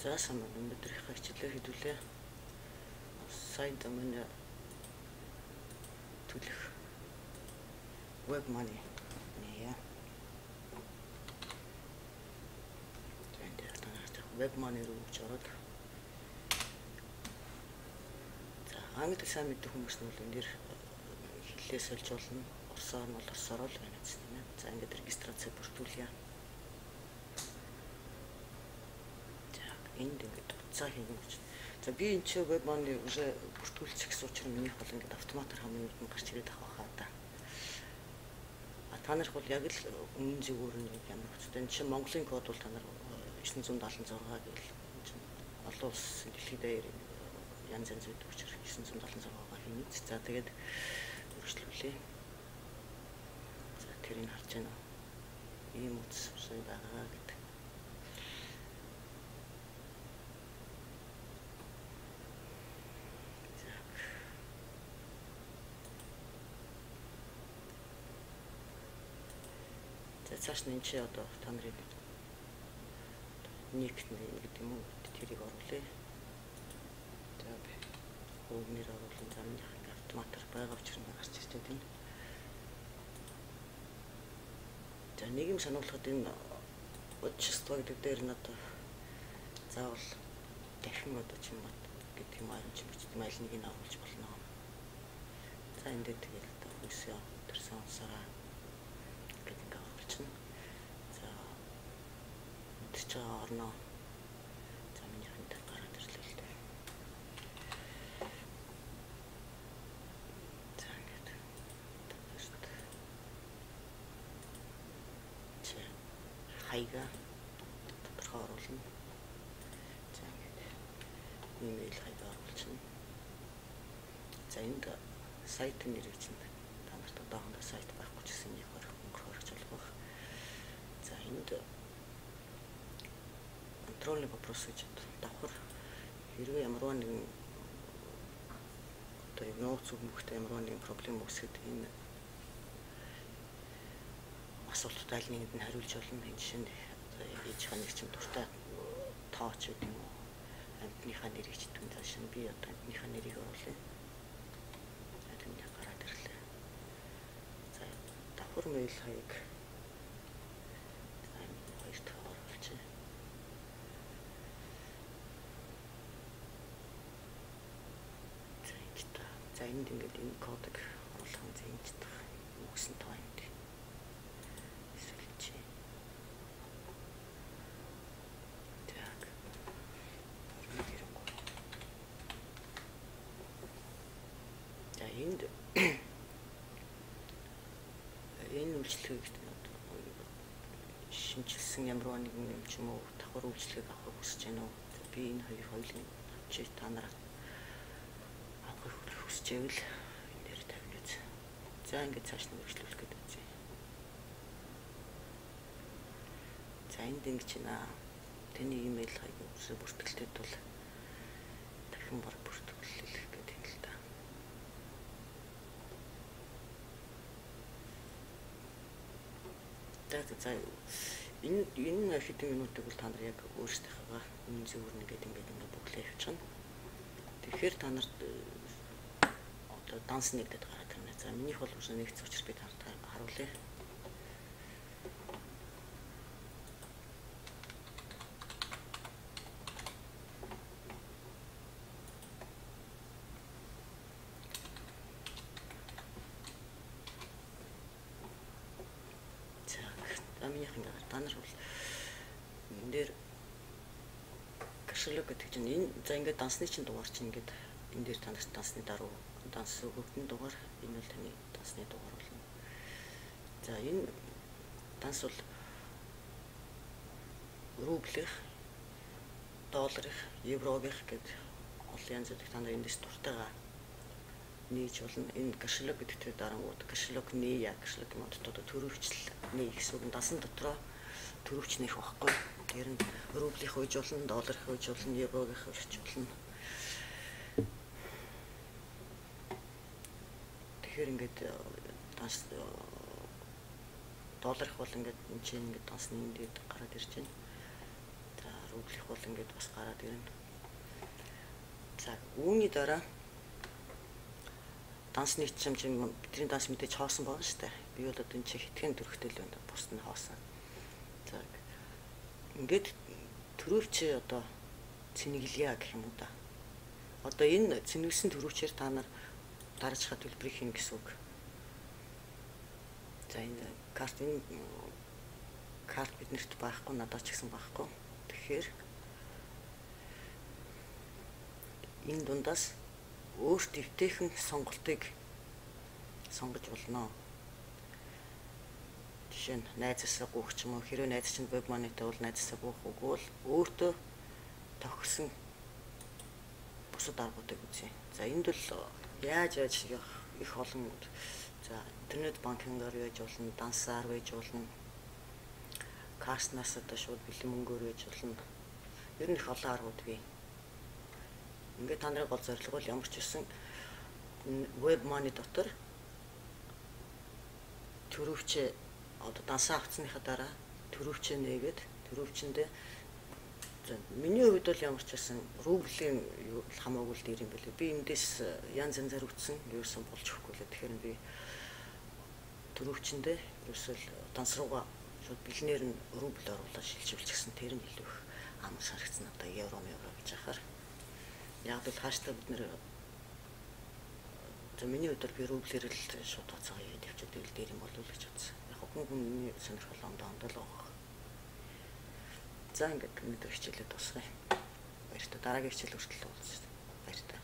За самаа өнөөдрийнхөө хичээлээр хэдүүлээ. Сайн дамын төлөх web money нэ. Web money руу ч ороод. За англи сайн мэддэг хүмүүс нь бол энэ дэр хэллээ сольж болно. Орсоор нь бол орсоор л байна гэсэн юм. За ингээд регистрацаа бүртгүүлье. За энд ингээд утсаа хийх гэж. За би энэ чи web money уже бүртгүүлчих гэсэн учраас минийх бол ингээд автоматар хамгийн нь гарч ирээд авах хаа та. Та нарх бол яг л өмнө зүгээр нэг ямар хөцтэй. Энэ чинь Монголын код бол та нар 976 гэл олон улсын дэлхийд даяар янз янз байдаг учраас 976-аар хийнэ. За тэгээд үргэлжлүүлээ. За тэрийг харж байна. Ийм үс сайн байгаа гэдэг. За цааш нь энэ чи одоо та нарын ник гэдэг юм уу тэрийг оруулъя. За би хөвгнөр оруулсан замын автоматар байгаа учраас гарч ирж байна. За нэг юм сануулхад энэ учирство гэдэг дээр нь одоо заавал дахин одоо ч юм уу гэдэг юм аим ч бичдэг аль нэг нь оруулж болно. За энэ дээр тэгэл одоо хөөсөө төрсөн усаараа гэдэг ингээ оруулчихна. За өдөрч байгаа орноо. За миний хэнтэй гараад ирлээ л дээ. За ингээд чи хайга тодорхой оруулна. За ингээд имэйл хайга оруулчихна. За энд сайтын нэрийг чинь та нарт одоохондоо сайт байхгүй ч гэсэн нэг хөргөж болох. За энд контрольный вопрос гэж давхар хэрвээ ямар нэгэн одоо нууц өгөхтэй ямар нэгэн проблем үүсгэхэд энэ асуултад аль нэгэнд нь хариулж болно. Энэ жишээнд хийж байгаа нэг чинь дуртай тооч гэдэг юм уу? Амтныхаа нэрийг ч түн цааш нь би одоо амтныхаа нэрийг оруулъя. За тэнд гараад ирлээ. За давхар мэйл хаяг. За энэ хоёр дахь оруулчих. За энд ингээд энэ кодыг оруулах нь зэнждэг өгсөн тоо юм дээ. Эсвэл так. За энд энэ үйлчлэгийг шинжилсэн ямар нэгэн юм ч юм уу давхар үйлчлэгийг авах хүсэж байна уу? Би энэ хоёрын чи та нараа хүсчихвэл энэ дээр тавьж үз. За ингээд цааш нь үргэлжлүүлэх гэдэг үзье. За энд ингэж байна. Тэний имэйл хаяг үсээ бүртгэлтэд бол дахин баг бүртгүүлэх гэдэг юм л да. За энэ хэдэн минутыг бол та нар яг өөрсдийнхээ үнэн зөвөрнө гэдэг ингээд бүглээ явуулчихна. Тэгэхээр та нарт одоо данс нэгдэд гараад ирнэ. За минийх бол уже нэгц учраас би таарт харуулъя. За минийх ингээд та нар бол энэ дээр кошелек гэдэг чинь энэ за ингээд дансны чинь дугаар чинь ингээд энэ дээр та нарт дансны даруй данс өгөгдөн дугаар энэ бол таны дансны дугаар болно. За энэ данс бол рублих, долларих, еврогих гэдэг олон янз бүрийн та нар эндээс дуртайгаа нээж болно. Энэ кошелек гэдэгтэй дарангууд кошелек нээ кошелек юм одоо төрөвчл нээ гэсэн үг дасан дотроо төрөвч нэх багхгүй. Тэр нь рублих үйж болно, долларих үйж болно, еврогих үйж болно. Тэгэхээр ингээд данс долларх бол ингээд энэ чинь ингээд дансны энд гараад ирж байна. За рублих бол ингээд бас гараад ирнэ. За үүний дараа данс нийтчимж бидний данс мэдээж хоосон байгаа шүү дээ. Би бол одоо энэ чи хитгэн төрхтэй л байна. Бус нь хоосон. За ингээд төрөвч одоо цэнэглэе гэх юм уу да. Одоо энэ цэнэглэсэн төрөвчээр та нар дараачхад төлбөрийг хийн гэсэн үг. За энэ карт биднэрт байхгүй, надад ч гэсэн байхгүй. Тэгэхээр энэ дундаас өөрт дэвтэйхэн сонголтыг сонгож болно. Жишээ нь найзаасаа гуйх ч юм уу, хэрвээ найз чинь веб монитор бол найзаасаа гуйх үгүй бол өөртөө тохирсон бусад аргуудыг үзье. За энд бол яаж явах их олон. За интернет банкингаар байж болно, дансаар байж болно, каснаас одоо шууд бэлэн мөнгөөр байж болно. Ер нь их олон аргууд бий. Ингээд та нарын гол зорилго бол ямар ч үсэн веб money дотор төрөвчөө одоо дансаа авцсныхаа дараа төрөвчөө нээгээд төрөвчөндөө миний хувьд бол ямар ч үсэн рублийн хамаагүй л дээр юм билээ. Би эндээс янз янзаар үтсэн ерөөсөн болж өгөхгүй лээ. Тэгэхээр би төрөвчөндөө ерөөсөл данс руугаа шууд бэлнээр нь рубль оруулаад шилжүүлчихсэн. Тэр нь илүү их амар санагдсан одоо евро гэж ахаар. Яг л хааштай бид нэр за миний өдөр би рублээр л шууд цагаа яваад явчихад байл дээр юм болов уу гэж бодсон. Яг хүний сонирхол ондоо л байгаа. За ингээд өнөөдөр хичээлээ дуусгая. Баяртай дараагийн хичээл хүртэл уулзъя. Баяртай.